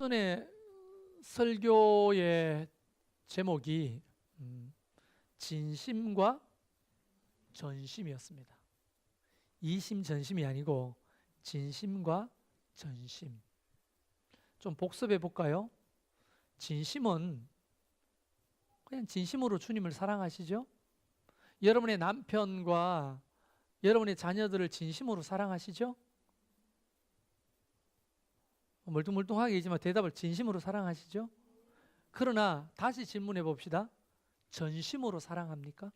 오전에 설교의 제목이 진심과 전심이었습니다. 이심 전심이 아니고 진심과 전심. 좀 복습해 볼까요? 진심은 그냥 진심으로 주님을 사랑하시죠? 여러분의 남편과 여러분의 자녀들을 진심으로 사랑하시죠? 멀뚱멀뚱하게 얘기지만 대답을 진심으로 사랑하시죠? 그러나 다시 질문해 봅시다. 전심으로 사랑합니까?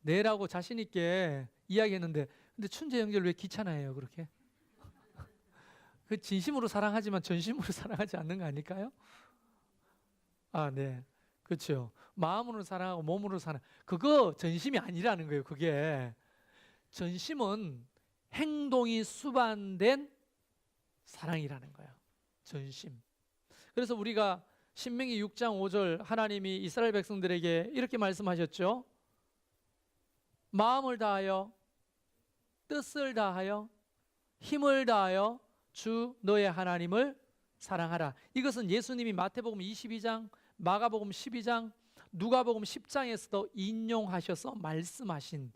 네라고 자신 있게 이야기했는데 근데 춘재 형제를 왜 귀찮아해요 그렇게? 그 진심으로 사랑하지만 전심으로 사랑하지 않는 거 아닐까요? 아, 네. 그렇죠. 마음으로 사랑하고 몸으로 사랑. 그거 전심이 아니라는 거예요. 그게 전심은 행동이 수반된 사랑이라는 거예요. 전심. 그래서 우리가 신명기 6장 5절 하나님이 이스라엘 백성들에게 이렇게 말씀하셨죠. 마음을 다하여 뜻을 다하여 힘을 다하여 주 너의 하나님을 사랑하라. 이것은 예수님이 마태복음 22장, 마가복음 12장, 누가복음 10장에서도 인용하셔서 말씀하신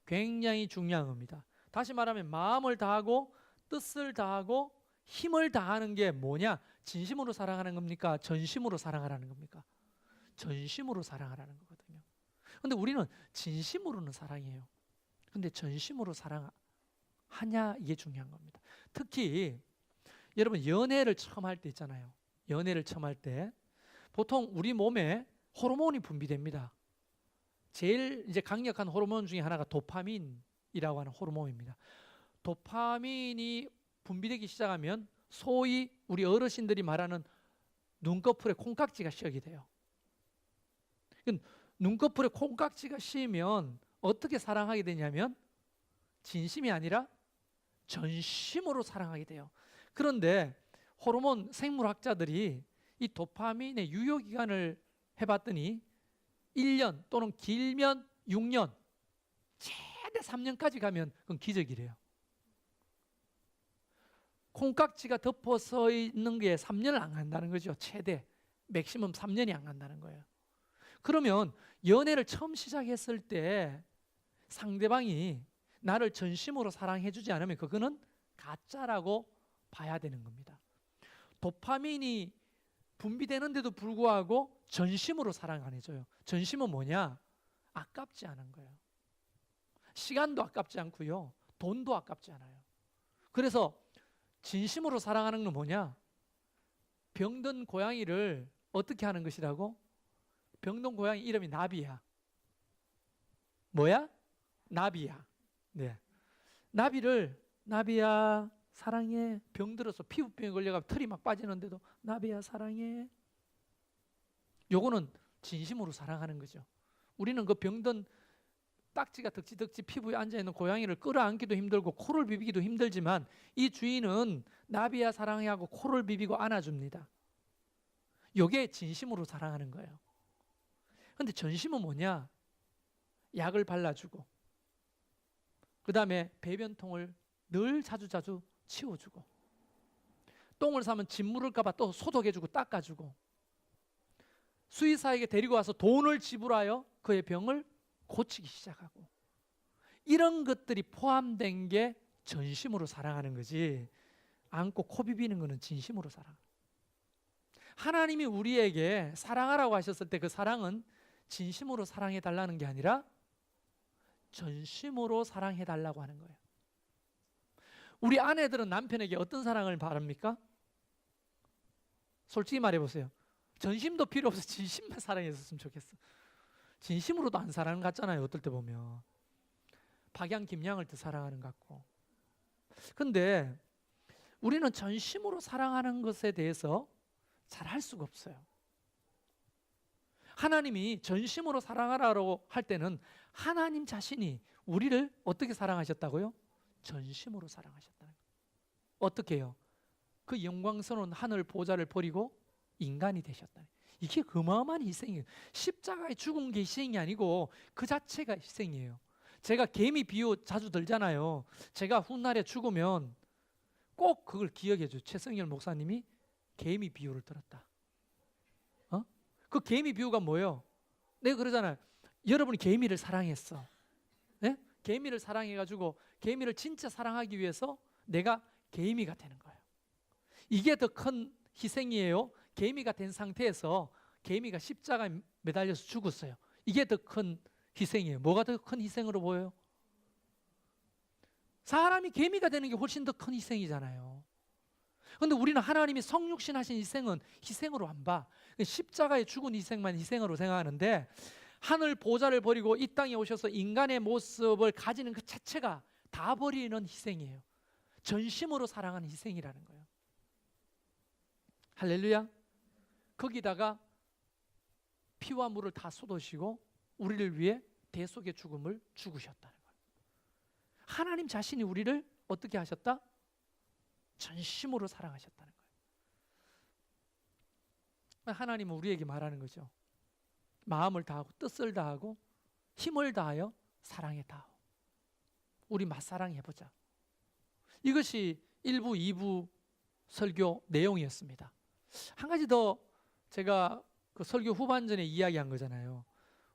굉장히 중요한 겁니다. 다시 말하면 마음을 다하고 뜻을 다하고 힘을 다하는 게 뭐냐? 진심으로 사랑하는 겁니까? 전심으로 사랑하라는 겁니까? 전심으로 사랑하라는 거거든요. 근데 우리는 진심으로는 사랑해요. 근데 전심으로 사랑하냐? 이게 중요한 겁니다. 특히 여러분 연애를 처음 할 때 있잖아요. 연애를 처음 할 때 보통 우리 몸에 호르몬이 분비됩니다. 제일 이제 강력한 호르몬 중에 하나가 도파민이라고 하는 호르몬입니다. 도파민이 분비되기 시작하면 소위 우리 어르신들이 말하는 눈꺼풀에 콩깍지가 씌게 돼요. 눈꺼풀에 콩깍지가 씌면 어떻게 사랑하게 되냐면 진심이 아니라 전심으로 사랑하게 돼요. 그런데 호르몬 생물학자들이 이 도파민의 유효기간을 해봤더니 1년 또는 길면 6년, 최대 3년까지 가면 그건 기적이래요. 콩깍지가 덮어서 있는 게 3년을 안 간다는 거죠. 최대 맥시멈 3년이 안 간다는 거예요. 그러면 연애를 처음 시작했을 때 상대방이 나를 전심으로 사랑해 주지 않으면 그거는 가짜라고 봐야 되는 겁니다. 도파민이 분비되는데도 불구하고 전심으로 사랑 안 해줘요. 전심은 뭐냐? 아깝지 않은 거예요. 시간도 아깝지 않고요. 돈도 아깝지 않아요. 그래서 진심으로 사랑하는 건 뭐냐? 병든 고양이를 어떻게 하는 것이라고? 병든 고양이 이름이 나비야. 뭐야? 나비야. 네. 나비야 사랑해. 병들어서 피부병에 걸려가 털이 막 빠지는데도 나비야 사랑해. 요거는 진심으로 사랑하는 거죠. 우리는 그 병든 딱지가 덕지덕지 피부에 앉아있는 고양이를 끌어안기도 힘들고 코를 비비기도 힘들지만 이 주인은 나비야 사랑해 하고 코를 비비고 안아줍니다. 요게 진심으로 사랑하는 거예요. 근데 전심은 뭐냐? 약을 발라주고 그 다음에 배변통을 늘 자주자주 치워주고 똥을 싸면 집 묻을까 봐 또 소독해주고 닦아주고 수의사에게 데리고 와서 돈을 지불하여 그의 병을 고치기 시작하고 이런 것들이 포함된 게 전심으로 사랑하는 거지 안고 코 비비는 거는 진심으로 사랑. 하나님이 우리에게 사랑하라고 하셨을 때 그 사랑은 진심으로 사랑해 달라는 게 아니라 전심으로 사랑해 달라고 하는 거예요. 우리 아내들은 남편에게 어떤 사랑을 바랍니까? 솔직히 말해보세요. 전심도 필요 없어. 진심만 사랑했었으면 좋겠어. 진심으로도 안 사랑하는 것 같잖아요. 어떨 때 보면 박양 김양을 더 사랑하는 것 같고. 근데 우리는 전심으로 사랑하는 것에 대해서 잘 할 수가 없어요. 하나님이 전심으로 사랑하라고 할 때는 하나님 자신이 우리를 어떻게 사랑하셨다고요? 전심으로 사랑하셨다는 거예요. 어떻게 해요? 그 영광스러운 하늘 보좌를 버리고 인간이 되셨다. 이게 어마어마한 희생이에요. 십자가에 죽은 게 희생이 아니고 그 자체가 희생이에요. 제가 개미 비유 자주 들잖아요. 제가 훗날에 죽으면 꼭 그걸 기억해 줘. 최성열 목사님이 개미 비유를 들었다. 그 개미 비유가 뭐예요? 내가 그러잖아요. 여러분이 개미를 사랑했어. 네? 개미를 사랑해가지고 개미를 진짜 사랑하기 위해서 내가 개미가 되는 거예요. 이게 더 큰 희생이에요. 개미가 된 상태에서 개미가 십자가에 매달려서 죽었어요. 이게 더 큰 희생이에요. 뭐가 더 큰 희생으로 보여요? 사람이 개미가 되는 게 훨씬 더 큰 희생이잖아요. 그런데 우리는 하나님이 성육신 하신 희생은 희생으로 안 봐. 십자가에 죽은 희생만 희생으로 생각하는데, 하늘 보좌를 버리고 이 땅에 오셔서 인간의 모습을 가지는 그 자체가 다 버리는 희생이에요. 전심으로 사랑하는 희생이라는 거예요. 할렐루야. 거기다가 피와 물을 다 쏟으시고 우리를 위해 대속의 죽음을 죽으셨다는 거예요. 하나님 자신이 우리를 어떻게 하셨다? 전심으로 사랑하셨다는 거예요. 하나님은 우리에게 말하는 거죠. 마음을 다하고 뜻을 다하고 힘을 다하여 사랑에 다하오. 우리 맞사랑해보자. 이것이 1부, 2부 설교 내용이었습니다. 한 가지 더 제가 그 설교 후반전에 이야기한 거잖아요.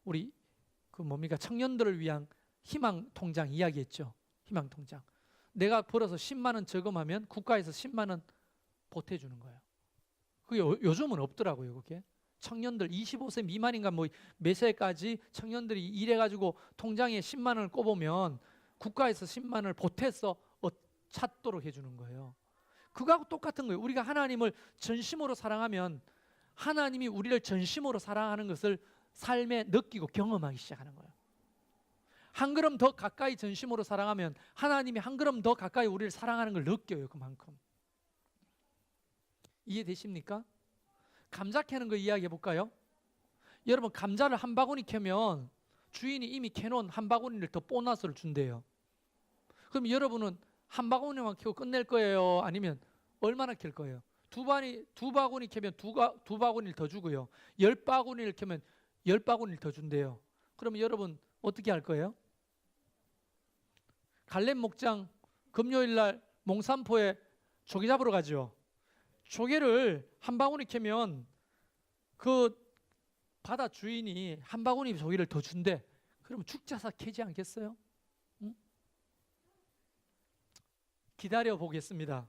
우리 그 뭡니까? 청년들을 위한 희망 통장 이야기했죠. 희망 통장. 내가 벌어서 10만 원 저금하면 국가에서 10만 원 보태주는 거예요. 그게 요즘은 없더라고요. 그게 청년들 25세 미만인가 뭐 몇 세까지 청년들이 일해가지고 통장에 10만 원을 꼽으면 국가에서 10만 원을 보태서 찾도록 해주는 거예요. 그거하고 똑같은 거예요. 우리가 하나님을 전심으로 사랑하면 하나님이 우리를 전심으로 사랑하는 것을 삶에 느끼고 경험하기 시작하는 거예요. 한 걸음 더 가까이 전심으로 사랑하면 하나님이 한 걸음 더 가까이 우리를 사랑하는 걸 느껴요. 그만큼. 이해되십니까? 감자 캐는 거 이야기해 볼까요? 여러분, 감자를 한 바구니 캐면 주인이 이미 캐놓은 한 바구니를 더 보너스를 준대요. 그럼 여러분은 한 바구니만 캐고 끝낼 거예요? 아니면 얼마나 캘 거예요? 두 바구니 캐면 두 바구니를 더 주고요. 10바구니를 캐면 10바구니를 더 준대요. 그럼 여러분 어떻게 할 거예요? 갈렙 목장 금요일 날 몽산포에 조개 잡으러 가죠. 조개를 한 바구니 캐면 그 바다 주인이 한 바구니 조개를 더 준대. 그러면 죽자사 캐지 않겠어요? 응? 기다려 보겠습니다.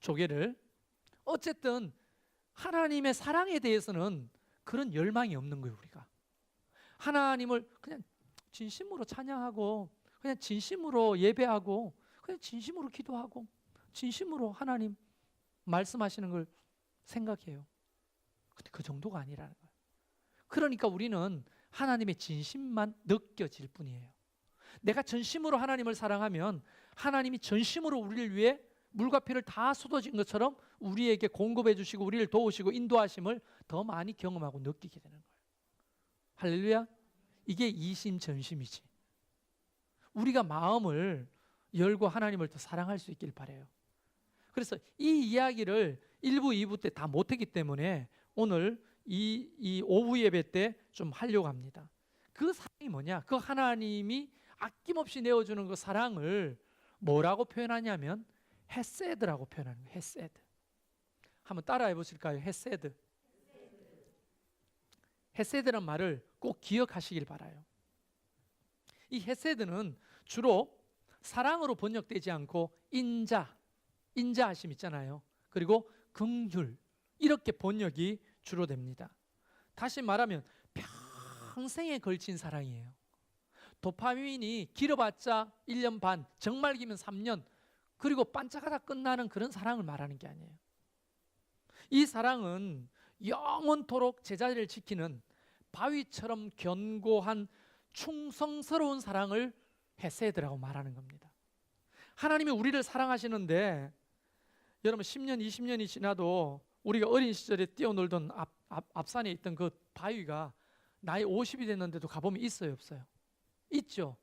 조개를. 어쨌든 하나님의 사랑에 대해서는 그런 열망이 없는 거예요. 우리가 하나님을 그냥 진심으로 찬양하고 그냥 진심으로 예배하고 그냥 진심으로 기도하고 진심으로 하나님 말씀하시는 걸 생각해요. 근데 그 정도가 아니라는 거예요. 그러니까 우리는 하나님의 진심만 느껴질 뿐이에요. 내가 전심으로 하나님을 사랑하면 하나님이 전심으로 우리를 위해 물과 피를 다 쏟아진 것처럼 우리에게 공급해 주시고 우리를 도우시고 인도하심을 더 많이 경험하고 느끼게 되는 거예요. 할렐루야. 이게 이심전심이지. 우리가 마음을 열고 하나님을 더 사랑할 수 있길 바라요. 그래서 이 이야기를 1부, 2부 때 다 못했기 때문에 오늘 이 오후 예배 때 좀 하려고 합니다. 그 사랑이 뭐냐? 그 하나님이 아낌없이 내어주는 그 사랑을 뭐라고 표현하냐면 헤세드라고 표현하는 거예요. 헤세드. 한번 따라해 보실까요? 헤세드. 헤세드란 말을 꼭 기억하시길 바라요. 이 헤세드는 주로 사랑으로 번역되지 않고 인자하심 있잖아요. 그리고 긍휼, 이렇게 번역이 주로 됩니다. 다시 말하면 평생에 걸친 사랑이에요. 도파민이 길어봤자 1년 반, 정말 길면 3년, 그리고 반짝하다 끝나는 그런 사랑을 말하는 게 아니에요. 이 사랑은 영원토록 제자리를 지키는 바위처럼 견고한 충성스러운 사랑을 헤세드라고 말하는 겁니다. 하나님이 우리를 사랑하시는데 여러분 10년, 20년이 지나도 우리가 어린 시절에 뛰어놀던 앞산에 있던 그 바위가 나이 50이 됐는데도 가보면 있어요, 없어요? 있죠.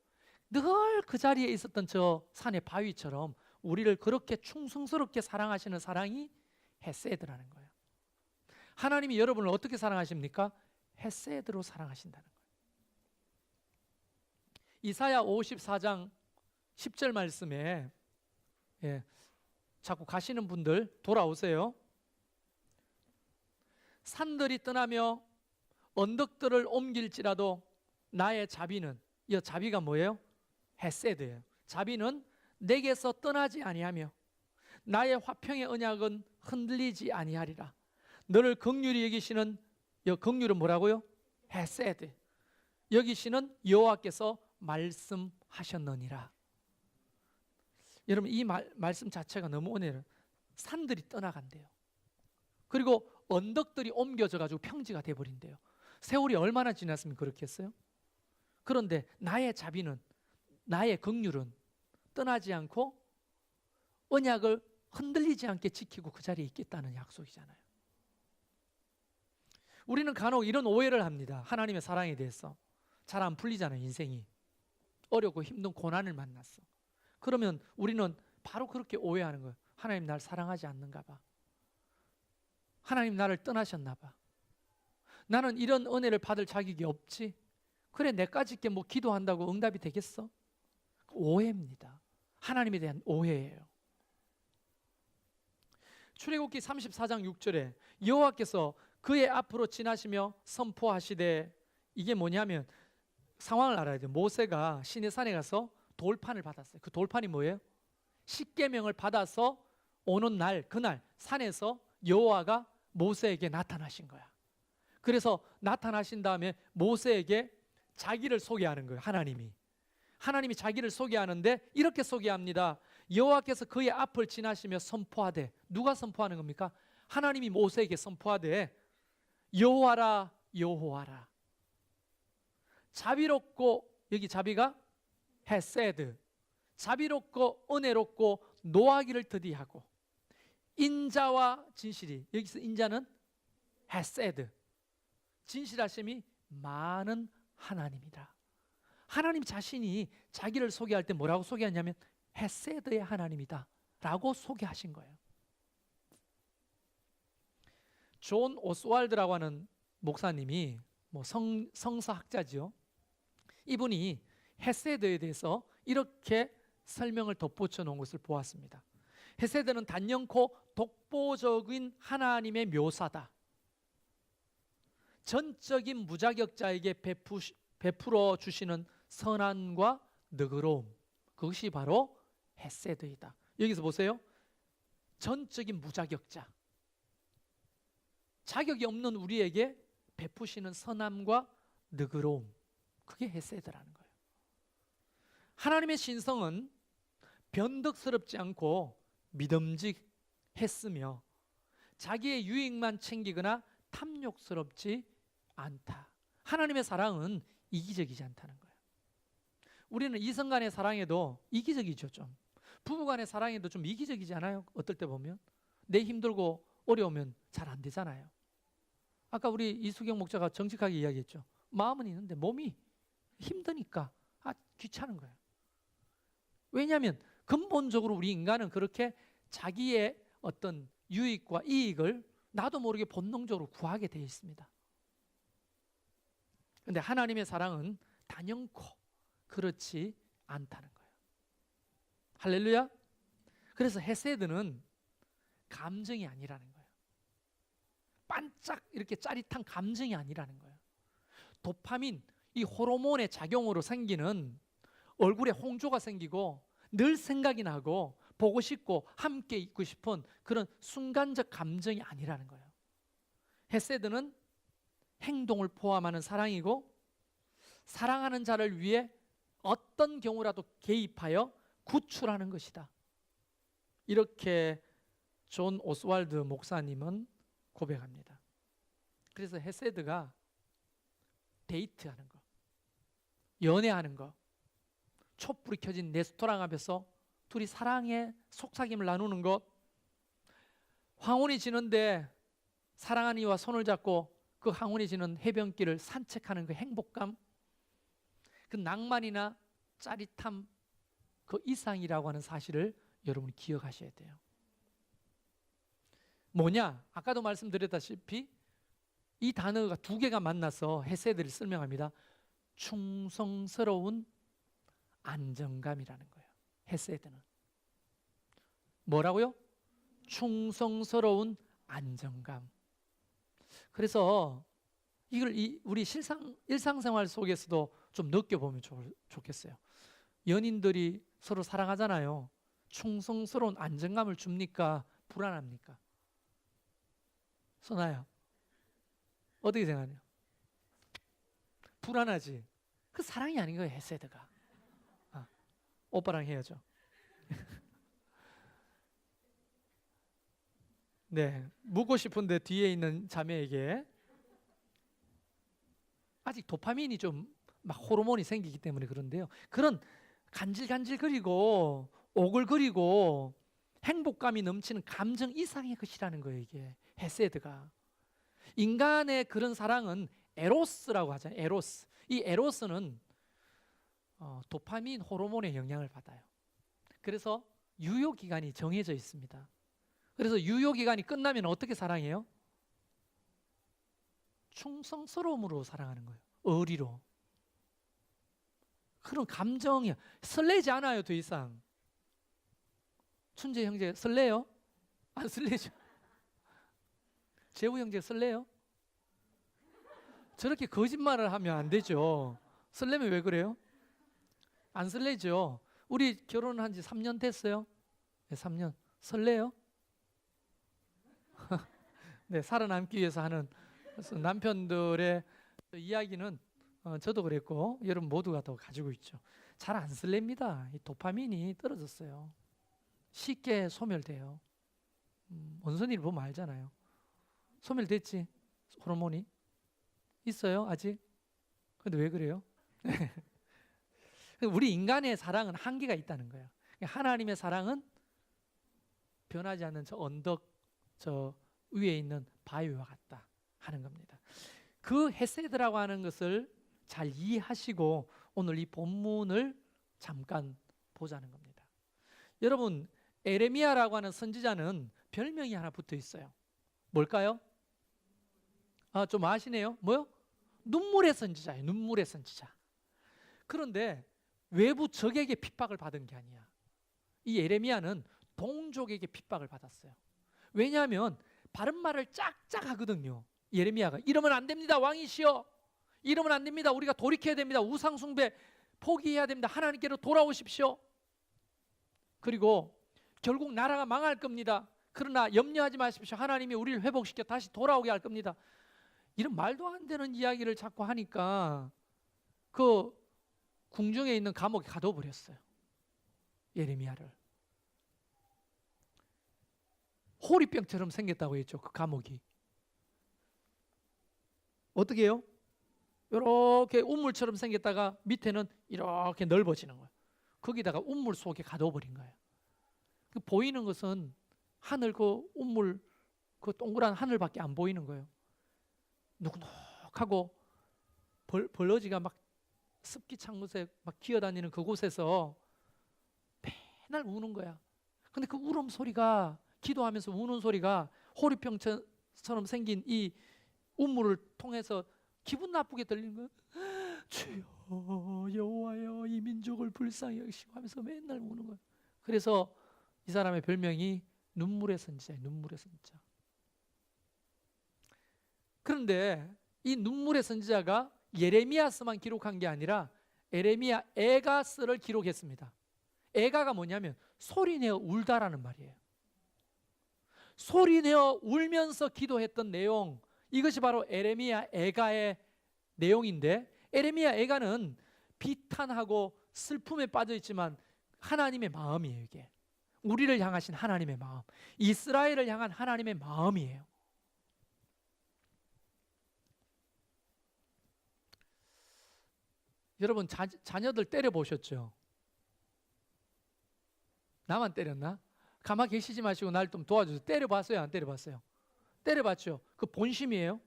늘 그 자리에 있었던 저 산의 바위처럼 우리를 그렇게 충성스럽게 사랑하시는 사랑이 헤세드라는 거예요. 하나님이 여러분을 어떻게 사랑하십니까? 헤세드로 사랑하신다는 거예요. 이사야 54장 10절 말씀에 자꾸 가시는 분들 돌아오세요. 산들이 떠나며 언덕들을 옮길지라도 나의 자비는, 이 자비가 뭐예요? 헤세드예요. 자비는 내게서 떠나지 아니하며 나의 화평의 언약은 흔들리지 아니하리라. 너를 긍휼히 여기시는, 긍휼은 뭐라고요? 헤세드. 여기시는 여호와께서 말씀하셨느니라. 여러분, 이 말씀 자체가 너무 은혜로워요. 산들이 떠나간대요. 그리고 언덕들이 옮겨져 가지고 평지가 돼버린대요. 세월이 얼마나 지났으면 그렇게 했어요? 그런데 나의 자비는, 나의 긍휼은 떠나지 않고 언약을 흔들리지 않게 지키고 그 자리에 있겠다는 약속이잖아요. 우리는 간혹 이런 오해를 합니다. 하나님의 사랑에 대해서. 잘 안 풀리잖아요. 인생이 어렵고 힘든 고난을 만났어. 그러면 우리는 바로 그렇게 오해하는 거예요. 하나님 날 사랑하지 않는가 봐. 하나님 나를 떠나셨나 봐. 나는 이런 은혜를 받을 자격이 없지. 그래, 내까짓게 뭐 기도한다고 응답이 되겠어? 오해입니다. 하나님에 대한 오해예요. 출애굽기 34장 6절에 여호와께서 그의 앞으로 지나시며 선포하시되, 이게 뭐냐면 상황을 알아야 돼요. 모세가 시내산에 가서 돌판을 받았어요. 그 돌판이 뭐예요? 십계명을 받아서 오는 날, 그날 산에서 여호와가 모세에게 나타나신 거야. 그래서 나타나신 다음에 모세에게 자기를 소개하는 거예요. 하나님이 자기를 소개하는데 이렇게 소개합니다. 여호와께서 그의 앞을 지나시며 선포하되, 누가 선포하는 겁니까? 하나님이 모세에게 선포하되, 여호와라 여호와라, 자비롭고, 여기 자비가 헤세드, 자비롭고 은혜롭고 노하기를 더디하고 인자와 진실이, 여기서 인자는 헤세드, 진실하심이 많은 하나님이다. 하나님 자신이 자기를 소개할 때 뭐라고 소개하냐면 헤세드의 하나님이다 라고 소개하신 거예요. 존 오스왈드라고 하는 목사님이 성서학자지요. 이분이 헤세드에 대해서 이렇게 설명을 덧붙여 놓은 것을 보았습니다. 헤세드는 단연코 독보적인 하나님의 묘사다. 전적인 무자격자에게 베풀어 주시는 선함과 너그러움, 그것이 바로 헤세드이다. 여기서 보세요. 전적인 무자격자, 자격이 없는 우리에게 베푸시는 선함과 너그러움, 그게 헤세드라는 거예요. 하나님의 신성은 변덕스럽지 않고 믿음직했으며 자기의 유익만 챙기거나 탐욕스럽지 않다. 하나님의 사랑은 이기적이지 않다는 거예요. 우리는 이성 간의 사랑에도 이기적이죠. 좀 부부 간의 사랑에도 좀 이기적이지 않아요? 어떨 때 보면 내 힘들고 어려우면 잘 안 되잖아요. 아까 우리 이수경 목사가 정직하게 이야기했죠. 마음은 있는데 몸이 힘드니까 귀찮은 거예요. 왜냐하면 근본적으로 우리 인간은 그렇게 자기의 어떤 유익과 이익을 나도 모르게 본능적으로 구하게 되어 있습니다. 그런데 하나님의 사랑은 단연코 그렇지 않다는 거예요. 할렐루야. 그래서 헤세드는 감정이 아니라는 거예요. 반짝 이렇게 짜릿한 감정이 아니라는 거예요. 도파민, 이 호르몬의 작용으로 생기는 얼굴에 홍조가 생기고 늘 생각이 나고 보고 싶고 함께 있고 싶은 그런 순간적 감정이 아니라는 거예요. 헤세드는 행동을 포함하는 사랑이고 사랑하는 자를 위해 어떤 경우라도 개입하여 구출하는 것이다. 이렇게 존 오스왈드 목사님은 고백합니다. 그래서 헤세드가 데이트하는 거, 연애하는 거, 촛불이 켜진 레스토랑 앞에서 둘이 사랑의 속삭임을 나누는 것, 황혼이 지는데 사랑하는 이와 손을 잡고 그 황혼이 지는 해변길을 산책하는 그 행복감, 그 낭만이나 짜릿함, 그 이상이라고 하는 사실을 여러분이 기억하셔야 돼요. 뭐냐? 아까도 말씀드렸다시피 이 단어가 두 개가 만나서 헤세드를 설명합니다. 충성스러운 안정감이라는 거예요. 헤세드는 뭐라고요? 충성스러운 안정감. 그래서 이걸 우리 일상생활 속에서도 좀 느껴보면 좋겠어요. 연인들이 서로 사랑하잖아요. 충성스러운 안정감을 줍니까? 불안합니까? 선아야, 어떻게 생각해요? 불안하지? 그 사랑이 아닌 거예요, 헤세드가. 오빠랑 헤어져. 네, 묻고 싶은데 뒤에 있는 자매에게 아직 도파민이 좀 막 호르몬이 생기기 때문에 그런데요. 그런 간질간질거리고 오글거리고 행복감이 넘치는 감정 이상의 것이라는 거예요, 이게 헤세드가. 인간의 그런 사랑은 에로스라고 하잖아요. 에로스. 이 에로스는 도파민 호르몬의 영향을 받아요. 그래서 유효 기간이 정해져 있습니다. 그래서 유효 기간이 끝나면 어떻게 사랑해요? 충성스러움으로 사랑하는 거예요. 의리로. 그런 감정이 설레지 않아요, 더 이상. 춘재 형제 설레요? 안 설레죠? 재우 형제 설레요? 저렇게 거짓말을 하면 안 되죠. 설레면 왜 그래요? 안 설레죠. 우리 결혼한 지 3년 됐어요. 네, 3년. 설레요? 네, 살아남기 위해서 하는 남편들의 이야기는 저도 그랬고 여러분 모두가 더 가지고 있죠. 잘 안 설렙니다. 이 도파민이 떨어졌어요. 쉽게 소멸돼요. 원선이를 보면 알잖아요. 소멸됐지? 호르몬이 있어요 아직? 근데 왜 그래요? 우리 인간의 사랑은 한계가 있다는 거예요. 하나님의 사랑은 변하지 않는 저 언덕 저 위에 있는 바위와 같다 하는 겁니다. 그 헤세드라고 하는 것을 잘 이해하시고 오늘 이 본문을 잠깐 보자는 겁니다. 여러분, 에레미야라고 하는 선지자는 별명이 하나 붙어 있어요. 뭘까요? 좀 아시네요. 뭐요? 눈물의 선지자예요. 눈물의 선지자. 그런데 외부 적에게 핍박을 받은 게 아니야. 이 에레미야는 동족에게 핍박을 받았어요. 왜냐하면 바른 말을 짝짝 하거든요. 예레미야가 이러면 안 됩니다. 왕이시여. 이러면 안 됩니다. 우리가 돌이켜야 됩니다. 우상 숭배 포기해야 됩니다. 하나님께로 돌아오십시오. 그리고 결국 나라가 망할 겁니다. 그러나 염려하지 마십시오. 하나님이 우리를 회복시켜 다시 돌아오게 할 겁니다. 이런 말도 안 되는 이야기를 자꾸 하니까 그 궁중에 있는 감옥에 가둬버렸어요. 예레미야를. 호리병처럼 생겼다고 했죠. 그 감옥이. 어떻게 해요? 이렇게 우물처럼 생겼다가 밑에는 이렇게 넓어지는 거예요. 거기다가 우물 속에 가둬버린 거예요. 그 보이는 것은 하늘, 그 우물, 그 동그란 하늘밖에 안 보이는 거예요. 눅눅하고 벌러지가 막 습기 찬 곳에 막 기어다니는 그곳에서 맨날 우는 거야. 근데 그 울음 소리가, 기도하면서 우는 소리가 호리병처럼 생긴 이 우물을 통해서 기분 나쁘게 들리는 거예요. 주여 여호와여 이 민족을 불쌍히 여기시고 하면서 맨날 우는 거예요. 그래서 이 사람의 별명이 눈물의 선지자예요. 눈물의 선지자. 그런데 이 눈물의 선지자가 예레미야서만 기록한 게 아니라 에레미야 에가서를 기록했습니다. 에가가 뭐냐면 소리내어 울다라는 말이에요. 소리내어 울면서 기도했던 내용, 이것이 바로 에레미야 에가의 내용인데, 에레미야 에가는 비탄하고 슬픔에 빠져 있지만 하나님의 마음이에요. 이게 우리를 향하신 하나님의 마음, 이스라엘을 향한 하나님의 마음이에요. 여러분 자녀들 때려보셨죠? 나만 때렸나? 가만 계시지 마시고 날 좀 도와주세요. 때려봤어요? 안 때려봤어요? 때려봤죠? 그 본심이에요?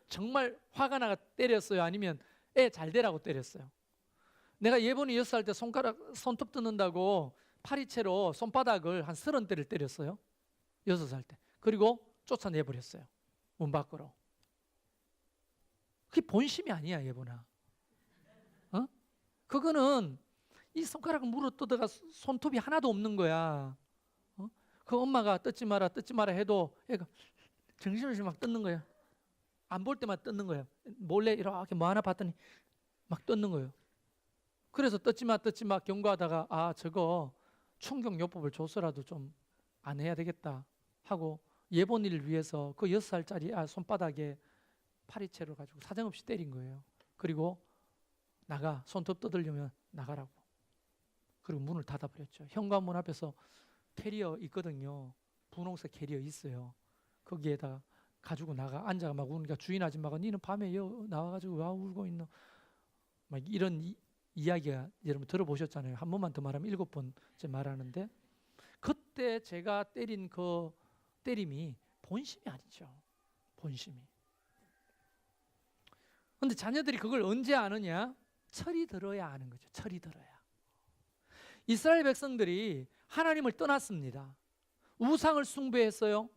정말 화가 나가 때렸어요? 아니면 애 잘 되라고 때렸어요? 내가 예본이 6살 때 손톱 뜯는다고 파리채로 손바닥을 한 30대를 때렸어요. 6살 때. 그리고 쫓아내버렸어요. 문 밖으로. 그게 본심이 아니야, 예본아. 그거는 이 손가락을 물어뜯어가 손톱이 하나도 없는 거야. 그 엄마가 뜯지 마라 해도 애가 정신없이 막 뜯는 거야. 안 볼 때만 뜯는 거예요. 몰래 이렇게 뭐 하나 봤더니 막 뜯는 거예요. 그래서 뜯지 마 경고하다가 아 저거 충격요법을 줘서라도 좀 안 해야 되겠다 하고 예본이를 위해서 그 6살짜리 손바닥에 파리채로 가지고 사정없이 때린 거예요. 그리고 나가, 손톱 뜯으려면 나가라고. 그리고 문을 닫아버렸죠. 현관문 앞에서 캐리어 있거든요. 분홍색 캐리어 있어요. 거기에다 가지고 나가 앉아가 막 우니까 주인 아줌마가 니는 밤에 나와가지고 와 울고 있노? 막 이런 이야기가 여러분 들어보셨잖아요. 한 번만 더 말하면 7번째 말하는데 그때 제가 때린 그 때림이 본심이 아니죠. 본심이. 근데 자녀들이 그걸 언제 아느냐? 철이 들어야 아는 거죠. 철이 들어야. 이스라엘 백성들이 하나님을 떠났습니다. 우상을 숭배했어요.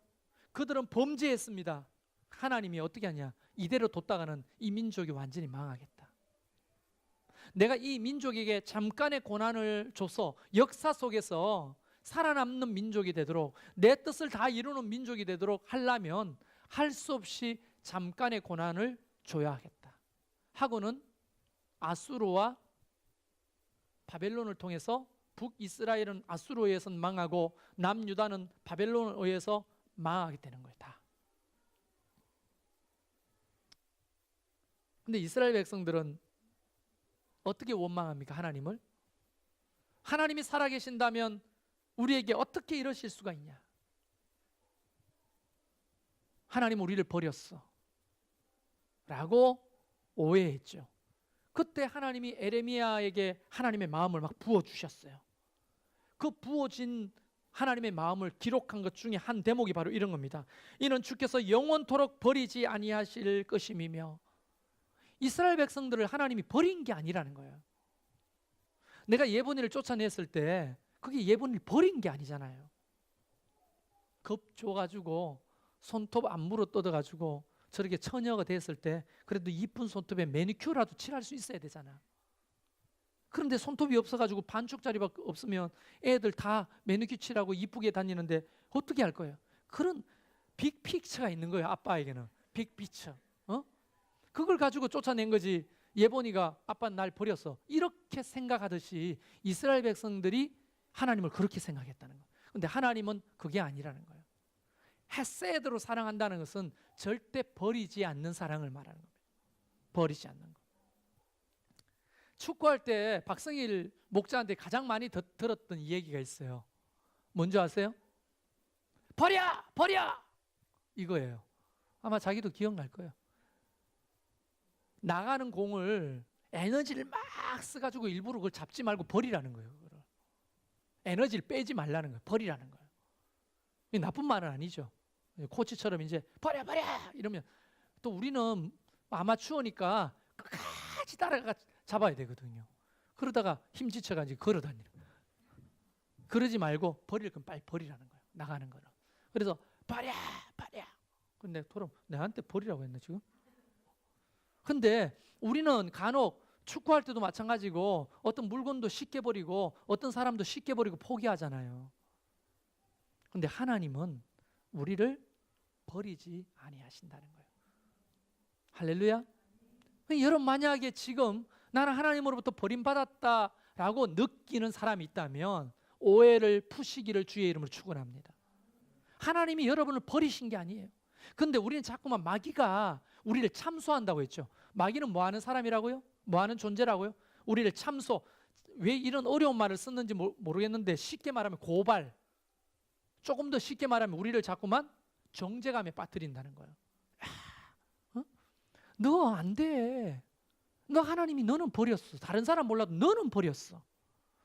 그들은 범죄했습니다. 하나님이 어떻게 하냐? 이대로 뒀다가는 이 민족이 완전히 망하겠다. 내가 이 민족에게 잠깐의 고난을 줘서 역사 속에서 살아남는 민족이 되도록 내 뜻을 다 이루는 민족이 되도록 하려면 할 수 없이 잠깐의 고난을 줘야 하겠다 하고는 아수르와 바벨론을 통해서 북이스라엘은 아수르에 의해서 망하고 남유다는 바벨론에 의해서 망하게 되는 거예요. 다. 근데 이스라엘 백성들은 어떻게 원망합니까? 하나님을? 하나님이 살아계신다면 우리에게 어떻게 이러실 수가 있냐? 하나님 우리를 버렸어 라고 오해했죠. 그때 하나님이 에레미야에게 하나님의 마음을 막 부어주셨어요. 그 부어진 하나님의 마음을 기록한 것 중에 한 대목이 바로 이런 겁니다. 이는 주께서 영원토록 버리지 아니하실 것임이며. 이스라엘 백성들을 하나님이 버린 게 아니라는 거예요. 내가 예본이를 쫓아냈을 때 그게 예본이를 버린 게 아니잖아요. 겁 줘가지고 손톱 안 물어 뜯어가지고 저렇게 처녀가 됐을 때 그래도 이쁜 손톱에 매니큐어라도 칠할 수 있어야 되잖아. 그런데 손톱이 없어가지고 반쪽짜리밖에 없으면 애들 다 매니큐어 칠하고 이쁘게 다니는데 어떻게 할 거예요? 그런 빅픽처가 있는 거예요. 아빠에게는 빅피처. 그걸 가지고 쫓아낸 거지. 예본이가 아빠 날 버렸어 이렇게 생각하듯이 이스라엘 백성들이 하나님을 그렇게 생각했다는 거예요. 근데 하나님은 그게 아니라는 거예요. 헤세드로 사랑한다는 것은 절대 버리지 않는 사랑을 말하는 겁니다. 버리지 않는 거. 축구할 때 박성일 목자한테 가장 많이 들었던 얘기가 있어요. 뭔지 아세요? 버려! 버려! 이거예요. 아마 자기도 기억날 거예요. 나가는 공을 에너지를 막 써가지고 일부러 그걸 잡지 말고 버리라는 거예요. 그걸. 에너지를 빼지 말라는 거예요. 버리라는 거예요. 이게 나쁜 말은 아니죠. 코치처럼 이제 버려 이러면 또 우리는 아마추어니까 끝까지 따라가 잡아야 되거든요. 그러다가 힘 지쳐가지고 걸어 다니는 거예요. 그러지 말고 버릴 건 빨리 버리라는 거예요. 나가는 거는. 그래서 버려. 근데 그럼 내한테 버리라고 했나 지금? 근데 우리는 간혹 축구할 때도 마찬가지고 어떤 물건도 쉽게 버리고 어떤 사람도 쉽게 버리고 포기하잖아요. 근데 하나님은 우리를 버리지 아니하신다는 거예요. 할렐루야. 여러분 만약에 지금 나는 하나님으로부터 버림받았다라고 느끼는 사람이 있다면 오해를 푸시기를 주의 이름으로 축원합니다. 하나님이 여러분을 버리신 게 아니에요. 근데 우리는 자꾸만 마귀가 우리를 참소한다고 했죠. 마귀는 뭐 하는 사람이라고요? 뭐 하는 존재라고요? 우리를 참소. 왜 이런 어려운 말을 썼는지 모르겠는데 쉽게 말하면 고발. 조금 더 쉽게 말하면 우리를 자꾸만 정죄감에 빠뜨린다는 거예요. 너 안 돼. 너 하나님이 너는 버렸어. 다른 사람 몰라도 너는 버렸어.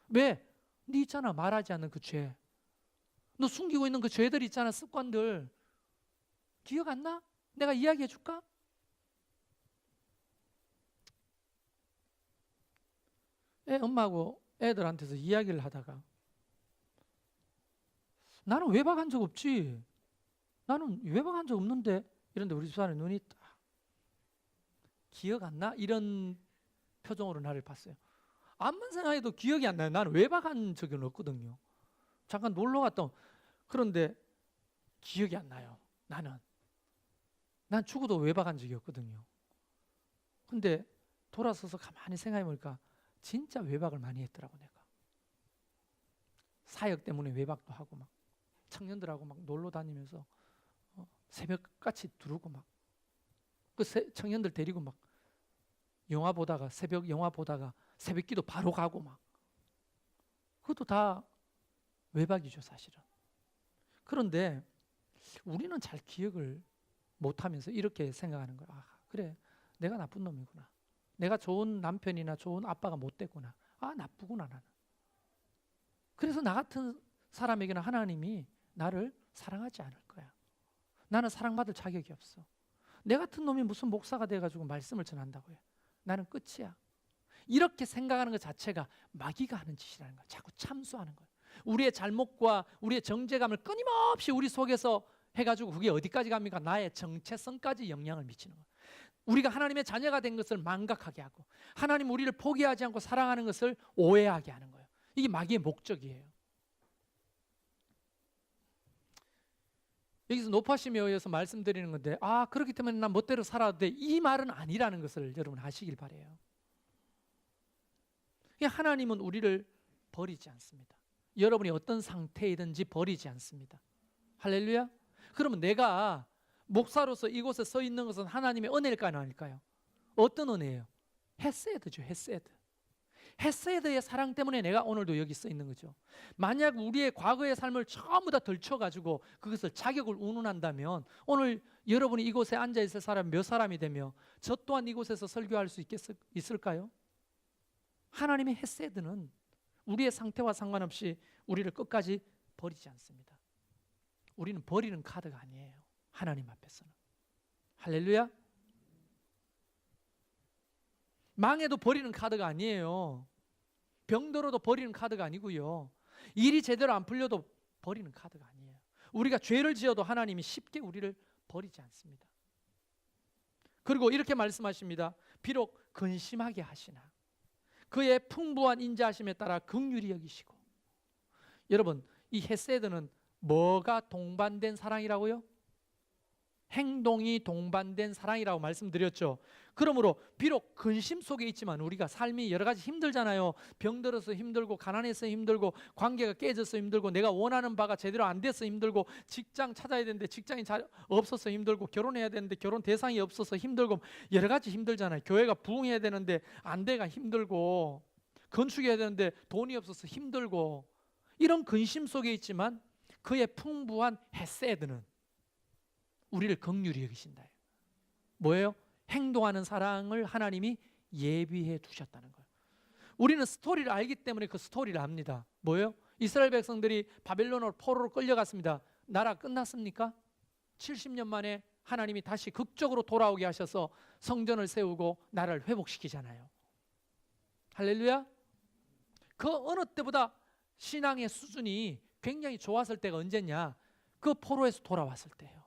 왜? 네 있잖아. 말하지 않는 그 죄. 너 숨기고 있는 그 죄들 있잖아. 습관들. 기억 안 나? 내가 이야기해 줄까? 엄마하고 애들한테서 이야기를 하다가 나는 외박한 적 없지. 나는 외박한 적 없는데 이런데 우리 집사람의 눈이 딱 기억 안 나? 이런 표정으로 나를 봤어요. 암만 생각해도 기억이 안 나요. 나는 외박한 적은 없거든요. 잠깐 놀러 갔다 그런데 기억이 안 나요. 난 죽어도 외박한 적이 없거든요. 근데 돌아서서 가만히 생각해 보니까 진짜 외박을 많이 했더라고. 내가 사역 때문에 외박도 하고 막 청년들하고 막 놀러 다니면서 새벽같이 두르고 막 그 청년들 데리고 막 영화 보다가 새벽 영화 보다가 새벽기도 바로 가고 막 그것도 다 외박이죠 사실은. 그런데 우리는 잘 기억을 못하면서 이렇게 생각하는 거야. 아, 그래 내가 나쁜 놈이구나. 내가 좋은 남편이나 좋은 아빠가 못 됐구나. 아, 나쁘구나 나는. 그래서 나 같은 사람에게는 하나님이 나를 사랑하지 않을 거야. 나는 사랑받을 자격이 없어. 내 같은 놈이 무슨 목사가 돼가지고 말씀을 전한다고 해. 나는 끝이야. 이렇게 생각하는 것 자체가 마귀가 하는 짓이라는 거야. 자꾸 참수하는 거야. 우리의 잘못과 우리의 정죄감을 끊임없이 우리 속에서 해가지고 그게 어디까지 갑니까? 나의 정체성까지 영향을 미치는 거야. 우리가 하나님의 자녀가 된 것을 망각하게 하고 하나님 우리를 포기하지 않고 사랑하는 것을 오해하게 하는 거예요. 이게 마귀의 목적이에요. 여기서 높아심에 의해서 말씀드리는 건데 아 그렇기 때문에 난 멋대로 살아도 돼. 이 말은 아니라는 것을 여러분 아시길 바라요. 하나님은 우리를 버리지 않습니다. 여러분이 어떤 상태이든지 버리지 않습니다. 할렐루야. 그러면 내가 목사로서 이곳에 서 있는 것은 하나님의 은혜일까요? 아닐까요? 어떤 은혜예요? 헤세드죠. 헤세드의 사랑 때문에 내가 오늘도 여기 서 있는 거죠. 만약 우리의 과거의 삶을 전부 다 들춰가지고 그것을 자격을 운운한다면 오늘 여러분이 이곳에 앉아있을 사람 몇 사람이 되며 저 또한 이곳에서 설교할 수 있을까요? 하나님의 헤세드는 우리의 상태와 상관없이 우리를 끝까지 버리지 않습니다. 우리는 버리는 카드가 아니에요. 하나님 앞에서는. 할렐루야. 망해도 버리는 카드가 아니에요. 병들어도 버리는 카드가 아니고요. 일이 제대로 안 풀려도 버리는 카드가 아니에요. 우리가 죄를 지어도 하나님이 쉽게 우리를 버리지 않습니다. 그리고 이렇게 말씀하십니다. 비록 근심하게 하시나 그의 풍부한 인자하심에 따라 긍휼히 여기시고. 여러분 이 헤세드는 뭐가 동반된 사랑이라고요? 행동이 동반된 사랑이라고 말씀드렸죠. 그러므로 비록 근심 속에 있지만 우리가 삶이 여러 가지 힘들잖아요. 병들어서 힘들고 가난해서 힘들고 관계가 깨져서 힘들고 내가 원하는 바가 제대로 안 돼서 힘들고 직장 찾아야 되는데 직장이 없어서 힘들고 결혼해야 되는데 결혼 대상이 없어서 힘들고 여러 가지 힘들잖아요. 교회가 부흥해야 되는데 안 돼가 힘들고 건축해야 되는데 돈이 없어서 힘들고 이런 근심 속에 있지만 그의 풍부한 헤세드는 우리를 긍휼히 여기신다. 뭐예요? 행동하는 사랑을 하나님이 예비해 두셨다는 거예요. 우리는 스토리를 알기 때문에 그 스토리를 압니다. 뭐예요? 이스라엘 백성들이 바벨론으로 포로로 끌려갔습니다. 나라 끝났습니까? 70년 만에 하나님이 다시 극적으로 돌아오게 하셔서 성전을 세우고 나라를 회복시키잖아요. 할렐루야. 그 어느 때보다 신앙의 수준이 굉장히 좋았을 때가 언제냐? 그 포로에서 돌아왔을 때예요.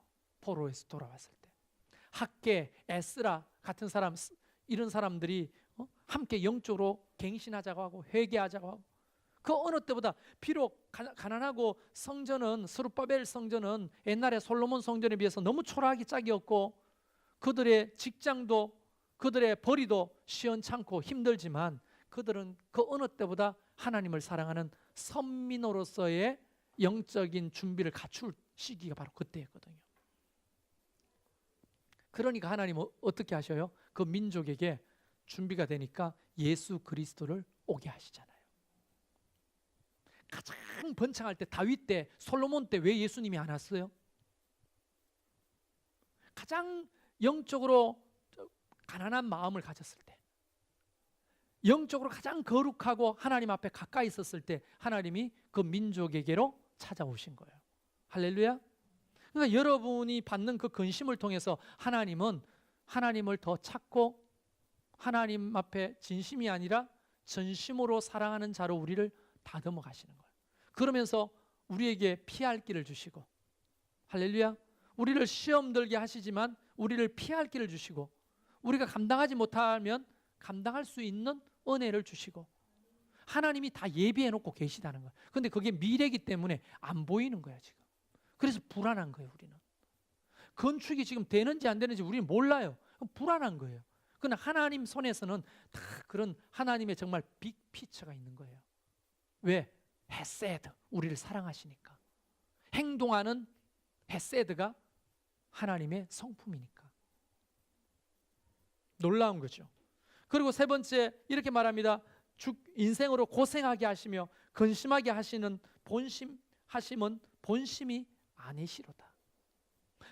포로에서 돌아왔을 때 학개, 에스라 같은 사람 이런 사람들이 함께 영적으로 갱신하자고 하고 회개하자고 하고 그 어느 때보다 비록 가난하고 성전은 스룹바벨 성전은 옛날에 솔로몬 성전에 비해서 너무 초라하기 짝이었고 그들의 직장도 그들의 벌이도 시원찮고 힘들지만 그들은 그 어느 때보다 하나님을 사랑하는 선민으로서의 영적인 준비를 갖출 시기가 바로 그때였거든요. 그러니까 하나님은 어떻게 하셔요? 그 민족에게 준비가 되니까 예수 그리스도를 오게 하시잖아요. 가장 번창할 때 다윗 때 솔로몬 때 왜 예수님이 안 왔어요? 가장 영적으로 가난한 마음을 가졌을 때 영적으로 가장 거룩하고 하나님 앞에 가까이 있었을 때 하나님이 그 민족에게로 찾아오신 거예요. 할렐루야. 그러니까 여러분이 받는 그 근심을 통해서 하나님은 하나님을 더 찾고 하나님 앞에 진심이 아니라 전심으로 사랑하는 자로 우리를 다듬어 가시는 거예요. 그러면서 우리에게 피할 길을 주시고 할렐루야. 우리를 시험 들게 하시지만 우리를 피할 길을 주시고 우리가 감당하지 못하면 감당할 수 있는 은혜를 주시고 하나님이 다 예비해 놓고 계시다는 거예요. 그런데 그게 미래이기 때문에 안 보이는 거야 지금. 그래서 불안한 거예요. 우리는 건축이 지금 되는지 안 되는지 우리는 몰라요. 불안한 거예요. 그러나 하나님 손에서는 다 그런 하나님의 정말 빅피처가 있는 거예요. 왜? 헤세드, 우리를 사랑하시니까. 행동하는 헤세드가 하나님의 성품이니까. 놀라운 거죠. 그리고 세 번째 이렇게 말합니다. 인생으로 고생하게 하시며 근심하게 하시는 하심은 본심이 아니시로다.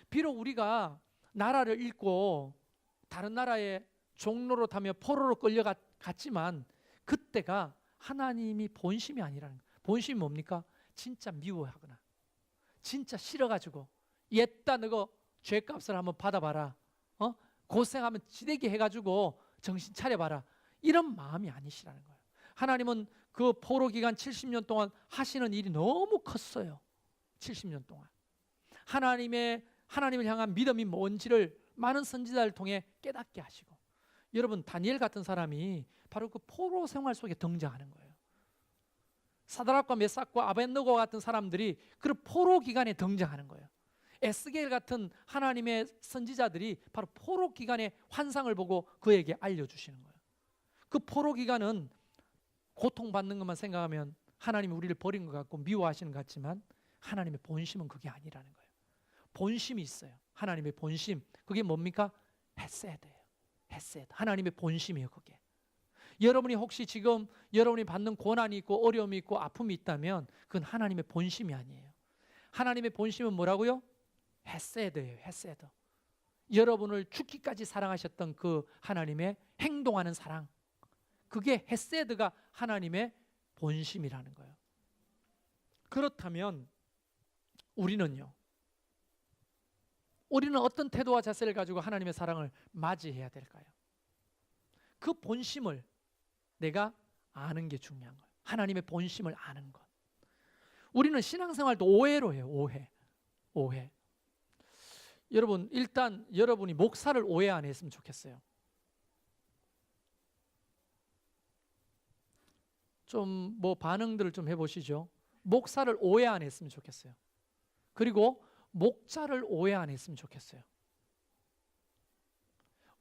비록 우리가 나라를 잃고 다른 나라에 종로로 타며 포로로 끌려갔지만 그때가 하나님이 본심이 아니라는 거예요. 본심이 뭡니까? 진짜 미워하거나 진짜 싫어가지고 옛다 너가 죄값을 한번 받아봐라, 고생하면 지대게 해가지고 정신 차려봐라, 이런 마음이 아니시라는 거예요. 하나님은 그 포로 기간 70년 동안 하시는 일이 너무 컸어요. 70년 동안 하나님을 향한 믿음이 뭔지를 많은 선지자를 통해 깨닫게 하시고, 여러분 다니엘 같은 사람이 바로 그 포로 생활 속에 등장하는 거예요. 사드락과 메삭과 아벳느고 같은 사람들이 그 포로 기간에 등장하는 거예요. 에스겔 같은 하나님의 선지자들이 바로 포로 기간의 환상을 보고 그에게 알려주시는 거예요. 그 포로 기간은 고통받는 것만 생각하면 하나님이 우리를 버린 것 같고 미워하시는 것 같지만 하나님의 본심은 그게 아니라는 거예요. 본심이 있어요. 하나님의 본심. 그게 뭡니까? 헤세드예요. 헤세드. 하나님의 본심이에요. 그게. 여러분이 혹시 지금 여러분이 받는 고난이 있고 어려움이 있고 아픔이 있다면 그건 하나님의 본심이 아니에요. 하나님의 본심은 뭐라고요? 헤세드예요. 헤세드. 여러분을 죽기까지 사랑하셨던 그 하나님의 행동하는 사랑, 그게 헤세드가 하나님의 본심이라는 거예요. 그렇다면 우리는 어떤 태도와 자세를 가지고 하나님의 사랑을 맞이해야 될까요? 그 본심을 내가 아는 게 중요한 거예요. 하나님의 본심을 아는 것. 우리는 신앙생활도 오해로 해요. 오해. 여러분 일단 여러분이 목사를 오해 안 했으면 좋겠어요. 좀 반응들을 좀 해보시죠. 목사를 오해 안 했으면 좋겠어요. 그리고 목자를 오해 안 했으면 좋겠어요.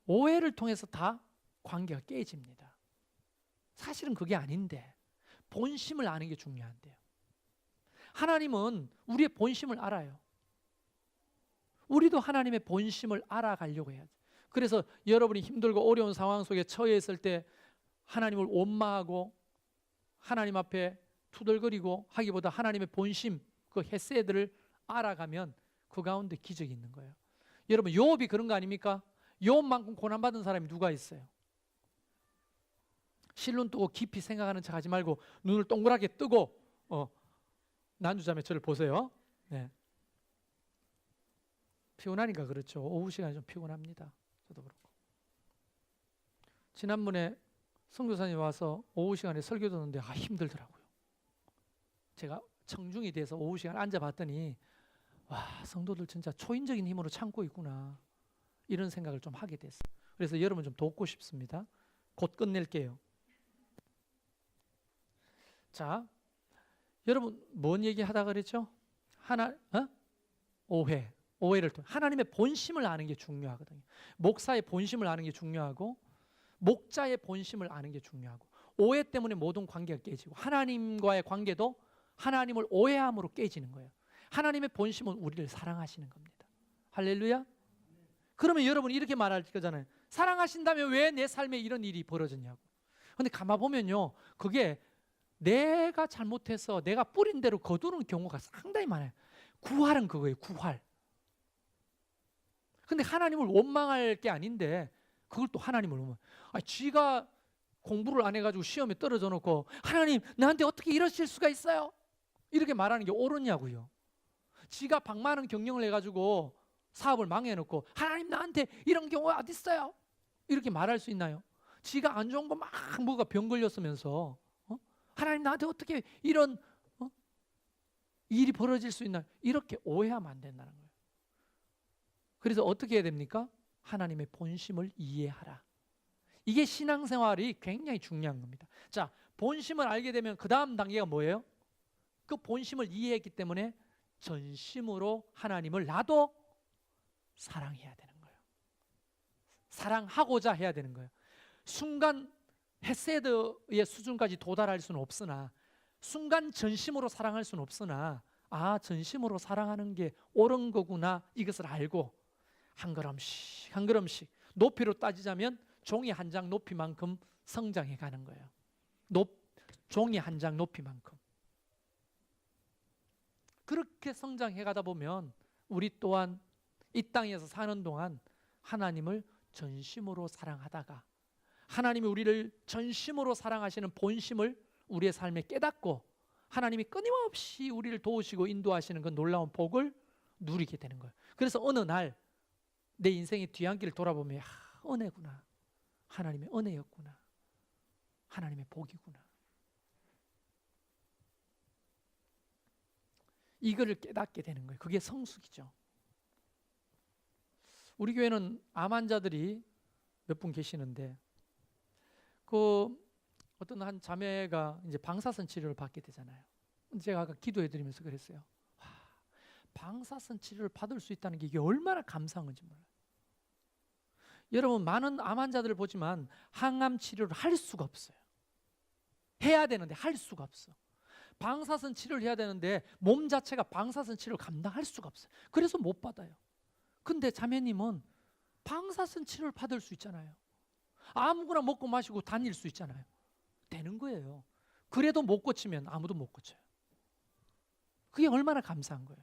오해를 통해서 다 관계가 깨집니다. 사실은 그게 아닌데 본심을 아는 게 중요한데요. 하나님은 우리의 본심을 알아요. 우리도 하나님의 본심을 알아가려고 해야죠. 그래서 여러분이 힘들고 어려운 상황 속에 처해 있을 때 하나님을 원망하고 하나님 앞에 투덜거리고 하기보다 하나님의 본심, 그 헤세드를 알아가면 그 가운데 기적이 있는 거예요. 여러분 욥이 그런 거 아닙니까? 욥만큼 고난받은 사람이 누가 있어요? 실눈 뜨고 깊이 생각하는 척 하지 말고 눈을 동그랗게 뜨고 난주자매 저를 보세요. 네. 피곤하니까 그렇죠. 오후 시간이 좀 피곤합니다. 저도 그렇고. 지난번에 선교사님 와서 오후 시간에 설교 듣는데 힘들더라고요. 제가 청중이 돼서 오후 시간 앉아봤더니 와, 성도들 진짜 초인적인 힘으로 참고 있구나, 이런 생각을 좀 하게 됐어요. 그래서 여러분 좀 돕고 싶습니다. 곧 끝낼게요. 자, 여러분 뭔 얘기하다 그랬죠? 오해를 통해 하나님의 본심을 아는 게 중요하거든요. 목사의 본심을 아는 게 중요하고 목자의 본심을 아는 게 중요하고, 오해 때문에 모든 관계가 깨지고 하나님과의 관계도 하나님을 오해함으로 깨지는 거예요. 하나님의 본심은 우리를 사랑하시는 겁니다. 할렐루야. 그러면 여러분이 이렇게 말할 거잖아요. 사랑하신다면 왜 내 삶에 이런 일이 벌어졌냐고. 근데 가만 보면요, 그게 내가 잘못해서 내가 뿌린 대로 거두는 경우가 상당히 많아요. 구할은 그거예요. 구할. 근데 하나님을 원망할 게 아닌데 그걸 또 하나님을 원망. 쥐가 공부를 안 해가지고 시험에 떨어져 놓고 하나님 나한테 어떻게 이러실 수가 있어요? 이렇게 말하는 게 옳으냐고요. 지가 100만 원 경영을 해가지고 사업을 망해놓고 하나님 나한테 이런 경우가 어디 있어요? 이렇게 말할 수 있나요? 지가 안 좋은 거 막 뭐가 병 걸렸으면서 하나님 나한테 어떻게 이런 일이 벌어질 수 있나요? 이렇게 오해하면 안 된다는 거예요. 그래서 어떻게 해야 됩니까? 하나님의 본심을 이해하라. 이게 신앙생활이 굉장히 중요한 겁니다. 자, 본심을 알게 되면 그 다음 단계가 뭐예요? 그 본심을 이해했기 때문에 전심으로 하나님을 나도 사랑해야 되는 거예요. 사랑하고자 해야 되는 거예요. 순간 헤세드의 수준까지 도달할 수는 없으나, 순간 전심으로 사랑할 수는 없으나, 전심으로 사랑하는 게 옳은 거구나, 이것을 알고 한 걸음씩 한 걸음씩, 높이로 따지자면 종이 한 장 높이만큼 성장해 가는 거예요. 종이 한 장 높이만큼. 그렇게 성장해 가다 보면 우리 또한 이 땅에서 사는 동안 하나님을 전심으로 사랑하다가, 하나님이 우리를 전심으로 사랑하시는 본심을 우리의 삶에 깨닫고 하나님이 끊임없이 우리를 도우시고 인도하시는 그 놀라운 복을 누리게 되는 거예요. 그래서 어느 날 내 인생의 뒤안길을 돌아보면 은혜구나, 하나님의 은혜였구나, 하나님의 복이구나, 이거를 깨닫게 되는 거예요. 그게 성숙이죠. 우리 교회는 암 환자들이 몇 분 계시는데, 어떤 한 자매가 이제 방사선 치료를 받게 되잖아요. 제가 아까 기도해 드리면서 그랬어요. 방사선 치료를 받을 수 있다는 게 이게 얼마나 감사한 건지 몰라요. 여러분, 많은 암 환자들을 보지만 항암 치료를 할 수가 없어요. 해야 되는데 할 수가 없어. 방사선 치료를 해야 되는데 몸 자체가 방사선 치료를 감당할 수가 없어요. 그래서 못 받아요. 근데 자매님은 방사선 치료를 받을 수 있잖아요. 아무거나 먹고 마시고 다닐 수 있잖아요. 되는 거예요. 그래도 못 고치면 아무도 못 고쳐요. 그게 얼마나 감사한 거예요.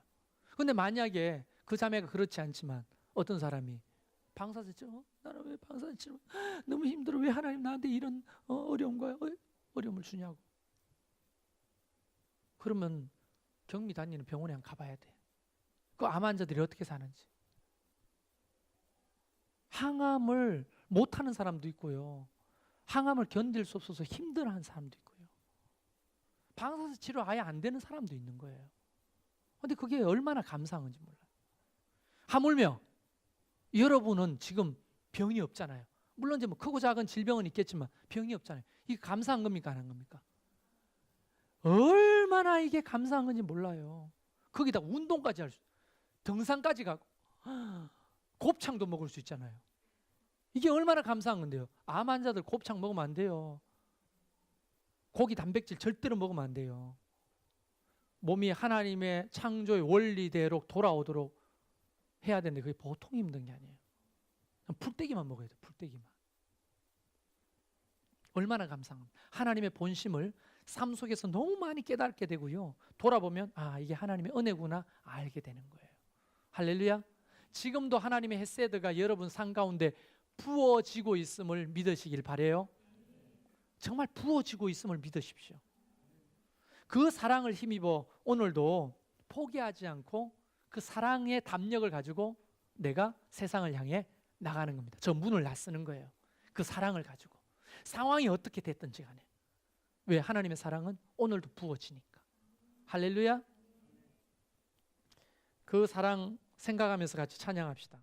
근데 만약에 그 자매가 그렇지 않지만 어떤 사람이 방사선 치료, 나는 왜 방사선 치료 너무 힘들어, 왜 하나님 나한테 이런 어려움을 주냐고. 그러면 경미 다니는 병원에 한번 가봐야 돼. 그 암 환자들이 어떻게 사는지. 항암을 못하는 사람도 있고요, 항암을 견딜 수 없어서 힘들어하는 사람도 있고요, 방사선 치료 아예 안 되는 사람도 있는 거예요. 근데 그게 얼마나 감사한 건지 몰라요. 하물며 여러분은 지금 병이 없잖아요. 물론 이제 뭐 크고 작은 질병은 있겠지만 병이 없잖아요. 이게 감사한 겁니까, 안 한 겁니까? 얼마나 이게 감사한 건지 몰라요. 거기다 운동까지 할 수, 등산까지 가고 곱창도 먹을 수 있잖아요. 이게 얼마나 감사한 건데요. 암 환자들 곱창 먹으면 안 돼요. 고기 단백질 절대로 먹으면 안 돼요. 몸이 하나님의 창조의 원리대로 돌아오도록 해야 되는데 그게 보통 힘든 게 아니에요. 풀떼기만 먹어야 돼요. 풀떼기만. 얼마나 감사한 겁니다. 하나님의 본심을 삶 속에서 너무 많이 깨닫게 되고요, 돌아보면 이게 하나님의 은혜구나 알게 되는 거예요. 할렐루야. 지금도 하나님의 헤세드가 여러분 삶 가운데 부어지고 있음을 믿으시길 바라요. 정말 부어지고 있음을 믿으십시오. 그 사랑을 힘입어 오늘도 포기하지 않고 그 사랑의 담력을 가지고 내가 세상을 향해 나가는 겁니다. 저 문을 나서는 거예요. 그 사랑을 가지고 상황이 어떻게 됐든지 간에. 왜? 하나님의 사랑은 오늘도 부어지니까. 할렐루야. 그 사랑 생각하면서 같이 찬양합시다.